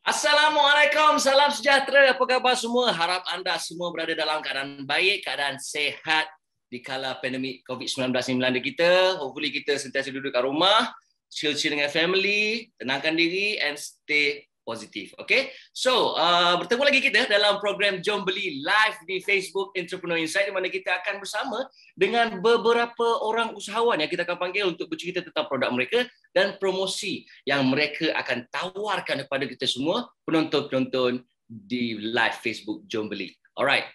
Assalamualaikum, salam sejahtera. Apa khabar semua? Harap anda semua berada dalam keadaan baik, keadaan sehat di kala pandemik COVID-19 ini melanda kita. Hopefully kita sentiasa duduk kat rumah, chill-chill dengan family, tenangkan diri and stay positif. Okay? So, bertemu lagi kita dalam program Jom Beli live di Facebook Entrepreneur Insight, di mana kita akan bersama dengan beberapa orang usahawan yang kita akan panggil untuk bercerita tentang produk mereka dan promosi yang mereka akan tawarkan kepada kita semua penonton-penonton di live Facebook Jom Beli. Alright,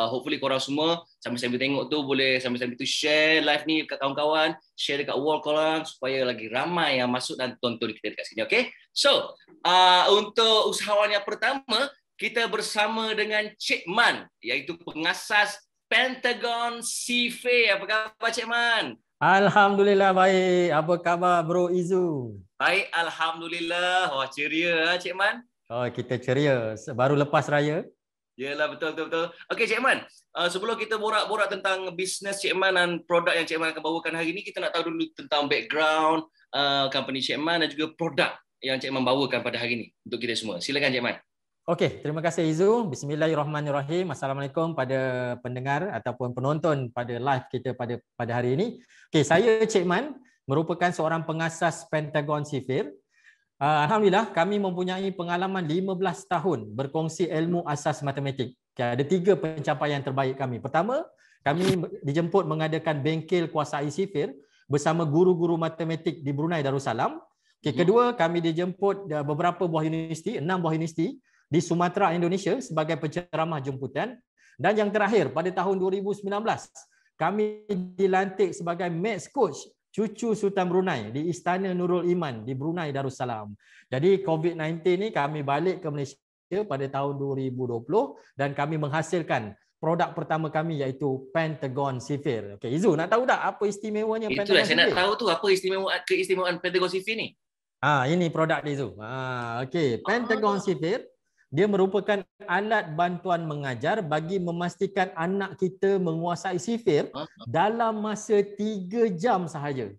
hopefully korang semua sambil-sambil tengok tu boleh sambil-sambil tu share live ni kat kawan-kawan, share dekat wall korang supaya lagi ramai yang masuk dan tonton kita dekat sini, okay? So, untuk usahawan yang pertama, kita bersama dengan Cik Man, iaitu pengasas Pentagon Cafe. Apa khabar Cik Man? Alhamdulillah baik. Apa khabar Bro Izu? Baik, Alhamdulillah. Wah, ceria Cik Man. Oh, kita ceria. Baru lepas raya. Yalah, betul. Okey Cik Man, sebelum kita borak-borak tentang bisnes Cik Man dan produk yang Cik Man akan bawakan hari ini, kita nak tahu dulu tentang background company Cik Man dan juga produk yang Cik Man bawakan pada hari ini untuk kita semua. Silakan Cik Man. Okey, terima kasih Izu. Bismillahirrahmanirrahim. Assalamualaikum pada pendengar ataupun penonton pada live kita pada hari ini. Okey, saya Cik Man merupakan seorang pengasas Pentagon Cafe. Alhamdulillah, kami mempunyai pengalaman 15 tahun berkongsi ilmu asas matematik. Okay, ada 3 pencapaian terbaik kami. Pertama, kami dijemput mengadakan bengkel kuasai sifir bersama guru-guru matematik di Brunei Darussalam. Okay, kedua, kami dijemput beberapa buah universiti, 6 buah universiti di Sumatera, Indonesia sebagai penceramah jemputan. Dan yang terakhir, pada tahun 2019, kami dilantik sebagai Maths Coach cucu Sultan Brunei di Istana Nurul Iman di Brunei Darussalam. Jadi COVID-19 ni kami balik ke Malaysia pada tahun 2020 dan kami menghasilkan produk pertama kami iaitu Pentagon Cafe. Okey, Izu, nak tahu tak apa istimewanya Pentagon Cafe? Itulah saya nak tahu tu apa keistimewaan Pentagon Cafe ni. Ini produk dia Izu. Okey, Pentagon Cafe dia merupakan alat bantuan mengajar bagi memastikan anak kita menguasai sifir dalam masa 3 jam sahaja.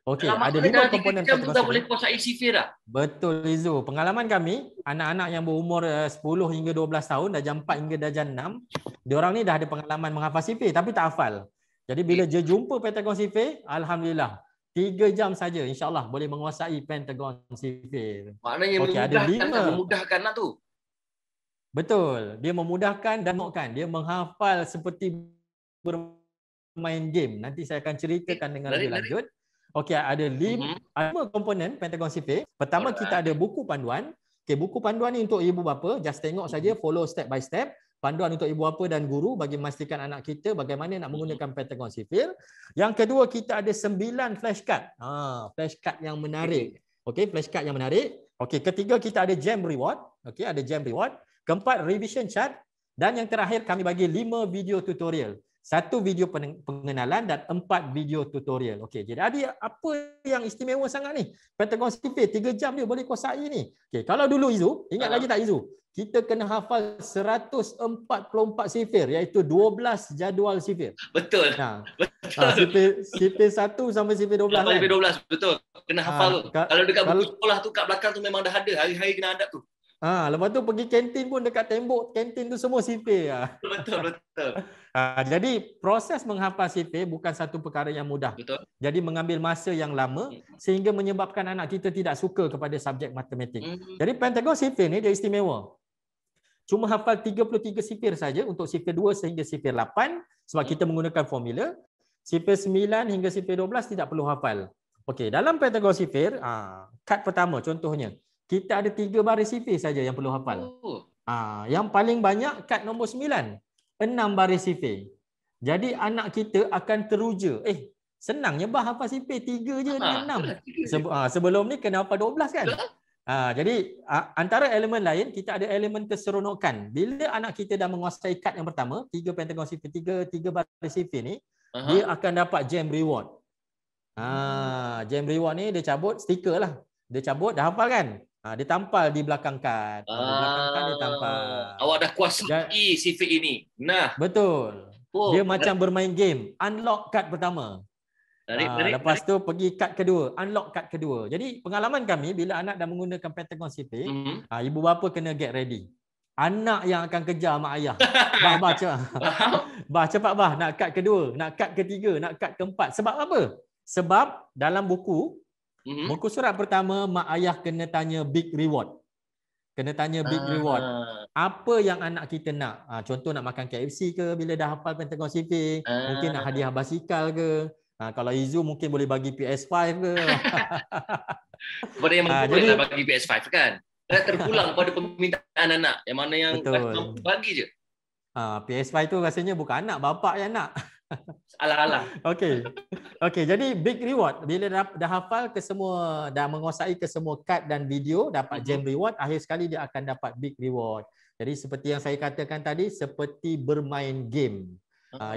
Okey, ada 5 komponen Pentagon Cafe. Dah boleh kuasai sifir dah. Betul Izu. Pengalaman kami, anak-anak yang berumur 10 hingga 12 tahun, darjah 4 hingga darjah 6, diorang ni dah ada pengalaman menghafal sifir tapi tak hafal. Jadi bila dia jumpa Pentagon Cafe, alhamdulillah 3 jam saja insya-Allah boleh menguasai Pentagon Cafe. Maknanya memudahkan nak tu. Betul, dia memudahkan dan dia menghafal seperti bermain game. Nanti saya akan ceritakan dengan lebih lanjut. Okey, ada 5 komponen Pentagon Cafe. Pertama, kita ada buku panduan. Okey, buku panduan ni untuk ibu bapa, just tengok saja, follow step by step. Panduan untuk ibu bapa dan guru bagi memastikan anak kita bagaimana nak menggunakan Pentagon Cafe. Yang kedua, kita ada 9 flashcard. Flashcard yang menarik. Okey, flashcard yang menarik. Okey, ketiga kita ada Gem Reward. Okey, ada Gem Reward. Keempat, revision chart. Dan yang terakhir, kami bagi 5 video tutorial. 1 video pengenalan dan 4 video tutorial. Okey, jadi ada apa yang istimewa sangat ni? Pentagon Cafe 3 jam dia boleh kuasai ni. Okey, kalau dulu Izu, ingat lagi tak Izu? Kita kena hafal 144 sifir iaitu 12 jadual sifir. Betul. Betul. Sifir 1 sampai sifir 12. Sampai 12, betul. Kena hafal tu. Kalau dekat buku sekolah tu kat belakang tu memang dah ada. Hari-hari kena hadap tu. Lepas tu pergi kantin pun dekat tembok kantin tu semua sifir. Betul. Jadi proses menghafal sifir bukan satu perkara yang mudah. Betul. Jadi mengambil masa yang lama sehingga menyebabkan anak kita tidak suka kepada subjek matematik. Jadi Pentagon Cafe ni dia istimewa. Cuma hafal 33 sifir saja untuk sifir 2 sehingga sifir 8 sebab kita menggunakan formula. Sifir 9 hingga sifir 12 tidak perlu hafal. Okey, dalam Pentagon Cafe, kad pertama contohnya kita ada 3 baris sifir saja yang perlu hafal. Yang paling banyak kad nombor 9, 6 baris sifir. Jadi anak kita akan teruja. Senangnya bah hafal sifir 3 je dengan 6. Sebelum ni kena hafal 12 kan? Jadi antara elemen lain kita ada elemen keseronokan. Bila anak kita dah menguasai kad yang pertama, 3 Pentagon Cafe, 3 baris sifir ni, dia akan dapat Gem Reward. Gem Reward ni dia cabut stiker lah. Dia cabut dah hafal kan? Dia tampal di belakang kad. Di belakang kad dia tampal. Awak dah kuasai sifir ini. Nah. Betul. Dia macam bermain game. Unlock kad pertama. Lepas tu pergi kad kedua, unlock kad kedua. Jadi pengalaman kami bila anak dah menggunakan Pentagon CP, ibu bapa kena get ready. Anak yang akan kejar mak ayah. Bah cepat. Bah cepat bah, nak kad kedua, nak kad ketiga, nak kad keempat. Sebab apa? Sebab dalam buku surat pertama, mak ayah kena tanya big reward. Kena tanya big reward. Apa yang anak kita nak? Contoh nak makan KFC ke bila dah hafal Pentagon CP, mungkin nak hadiah basikal ke. Kalau Izu mungkin boleh bagi PS5 ke. Kepada yang mampu boleh bagi PS5 kan? Terpulang pada permintaan anak. Yang mana yang mampu bagi je. PS5 tu rasanya bukan anak, bapak yang nak. Alah-alah. Okey, jadi big reward. Bila dah hafal ke semua, dah menguasai ke semua kad dan video, dapat gem reward, akhir sekali dia akan dapat big reward. Jadi seperti yang saya katakan tadi, seperti bermain game.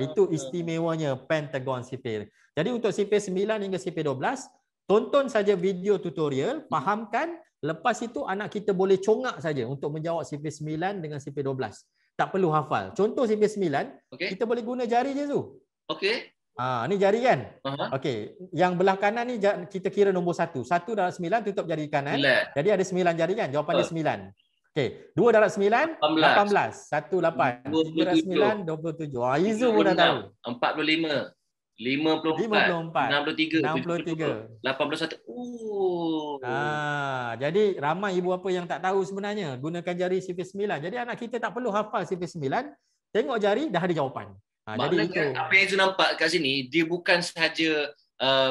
Itu istimewanya Pentagon CP. Jadi untuk CP9 hingga CP12, tonton saja video tutorial, fahamkan. Lepas itu anak kita boleh congak saja untuk menjawab CP9 dengan CP12. Tak perlu hafal. Contoh CP9, kita boleh guna jari je tu. Okey. Ni jari kan? Okey. Yang belah kanan ni kita kira nombor 1. 1 darab 9 tutup jari kanan. Jadi ada 9 jari kan? Jawapan dia 9. Okey. 2 darab 9, 18. 1, 8. 3 darab 9, 27. Izu pun dah tahu. 45. 54, 63, 81. Jadi ramai ibu bapa yang tak tahu sebenarnya gunakan jari CP9. Jadi anak kita tak perlu hafal CP9, tengok jari dah ada jawapan. Jadi itu apa yang saya nampak kat sini, dia bukan sahaja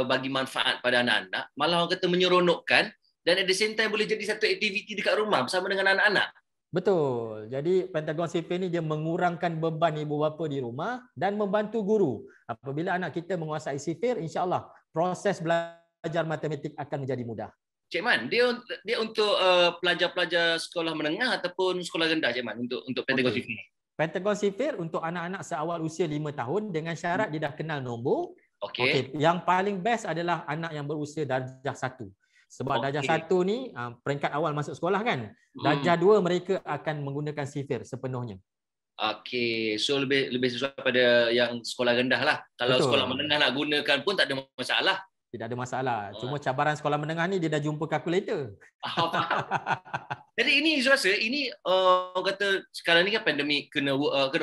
bagi manfaat pada anak-anak, malah orang kata menyeronokkan dan at the same time boleh jadi satu aktiviti dekat rumah bersama dengan anak-anak. Betul. Jadi Pentagon CP ni dia mengurangkan beban ibu bapa di rumah dan membantu guru. Apabila anak kita menguasai sifir, insya-Allah proses belajar matematik akan menjadi mudah. Cik Man, dia untuk pelajar-pelajar sekolah menengah ataupun sekolah rendah, Cik Man, untuk Pentagon CP ni. Pentagon sifir untuk anak-anak seawal usia 5 tahun dengan syarat dia dah kenal nombor. Okey. Yang paling best adalah anak yang berusia darjah 1. Sebab darjah 1 ni peringkat awal masuk sekolah kan. Darjah 2 mereka akan menggunakan sifir sepenuhnya. Okey, so lebih sesuai pada yang sekolah rendah lah. Kalau sekolah menengah nak gunakan pun tak ada masalah. Tidak ada masalah. Cuma cabaran sekolah menengah ni dia dah jumpa kalkulator. Jadi ini saya rasa ini orang kata sekarang ni kan pandemik, kena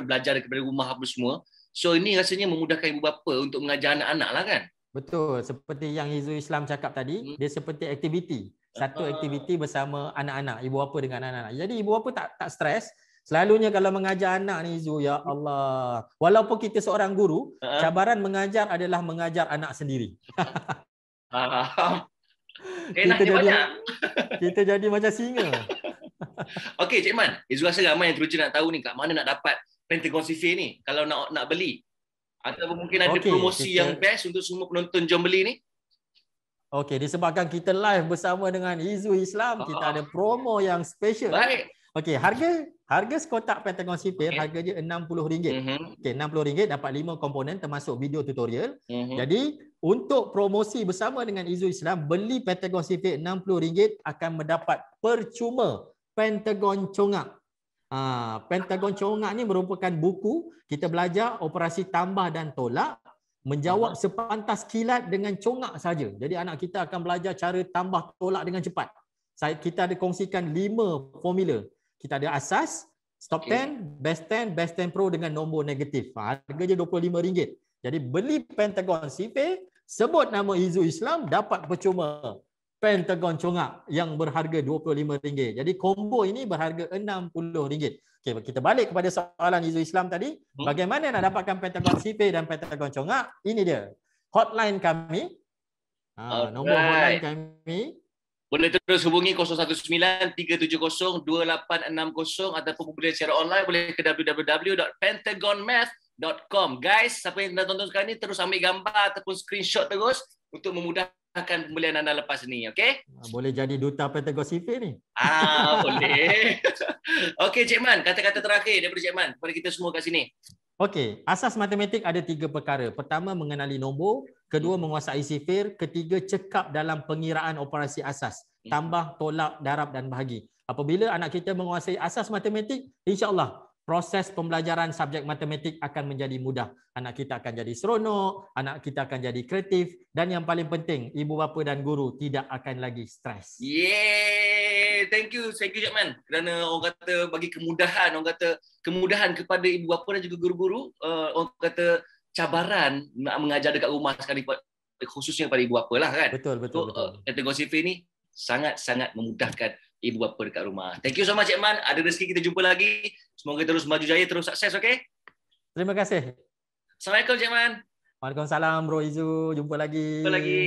belajar daripada rumah apa semua. So ini rasanya memudahkan ibu bapa untuk mengajar anak-anak lah kan. Betul, seperti yang Hizul Islam cakap tadi, dia seperti aktiviti. Satu aktiviti bersama anak-anak, ibu bapa dengan anak-anak. Jadi ibu bapa tak stres. Selalunya kalau mengajar anak ni Hizul, ya Allah. Walaupun kita seorang guru, cabaran mengajar adalah mengajar anak sendiri. Kita jadi macam singa. Okey, Cik Man, Hizul rasa ramai yang teruja nak tahu ni kat mana nak dapat Pentagon CP ni kalau nak beli. Atau mungkin ada promosi yang best untuk semua penonton jom beli ni? Okey, disebabkan kita live bersama dengan Hizul Islam, kita ada promo yang special. Baik. Okey, harga sekotak Pentagon CP harga dia RM60. Okey, RM60 dapat 5 komponen termasuk video tutorial. Jadi, untuk promosi bersama dengan Hizul Islam, beli Pentagon CP RM60 akan mendapat percuma Pentagon Congak. Pentagon Congak ni merupakan buku kita belajar operasi tambah dan tolak, menjawab sepantas kilat dengan congak saja. Jadi anak kita akan belajar cara tambah tolak dengan cepat. Kita ada kongsikan 5 formula. Kita ada asas, stop 10, best 10, best 10 pro dengan nombor negatif. Harga je RM25. Jadi beli Pentagon CP, sebut nama Hizul Islam, dapat percuma Pentagon Congak yang berharga RM25. Jadi combo ini berharga RM60. Okey, kita balik kepada soalan Hizul Islam tadi. Bagaimana nak dapatkan Pentagon CP dan Pentagon Congak? Ini dia. Hotline kami. Nombor hotline kami. Boleh terus hubungi 019-370-2860 ataupun boleh secara online boleh ke www.pentagonmath.com. Guys, siapa yang dah tonton sekarang ni terus ambil gambar ataupun screenshot terus untuk memudahkan pembelian anda lepas ni, okey? Boleh jadi duta Pentagon CP ni. Boleh. Okey, Cik Man, kata-kata terakhir daripada Cik Man kepada kita semua kat sini. Okey, asas matematik ada 3 perkara. Pertama, mengenali nombor. Kedua, menguasai sifir. Ketiga, cekap dalam pengiraan operasi asas. Tambah, tolak, darab dan bahagi. Apabila anak kita menguasai asas matematik, insya-Allah proses pembelajaran subjek matematik akan menjadi mudah. Anak kita akan jadi seronok, anak kita akan jadi kreatif, dan yang paling penting, ibu bapa dan guru tidak akan lagi stres. Yeay, thank you Cik Man. Kerana orang kata bagi kemudahan, orang kata kemudahan kepada ibu bapa dan juga guru-guru, orang kata cabaran nak mengajar dekat rumah sekali, khususnya pada ibu bapa lah kan. Betul. Kategori CV ni sangat-sangat memudahkan ibu bapa dekat rumah. Thank you so much Cik Man. Ada rezeki kita jumpa lagi. Semoga terus maju jaya, terus sukses, okey? Terima kasih. Assalamualaikum Cik Man. Waalaikumsalam Bro Izu. Jumpa lagi. Jumpa lagi.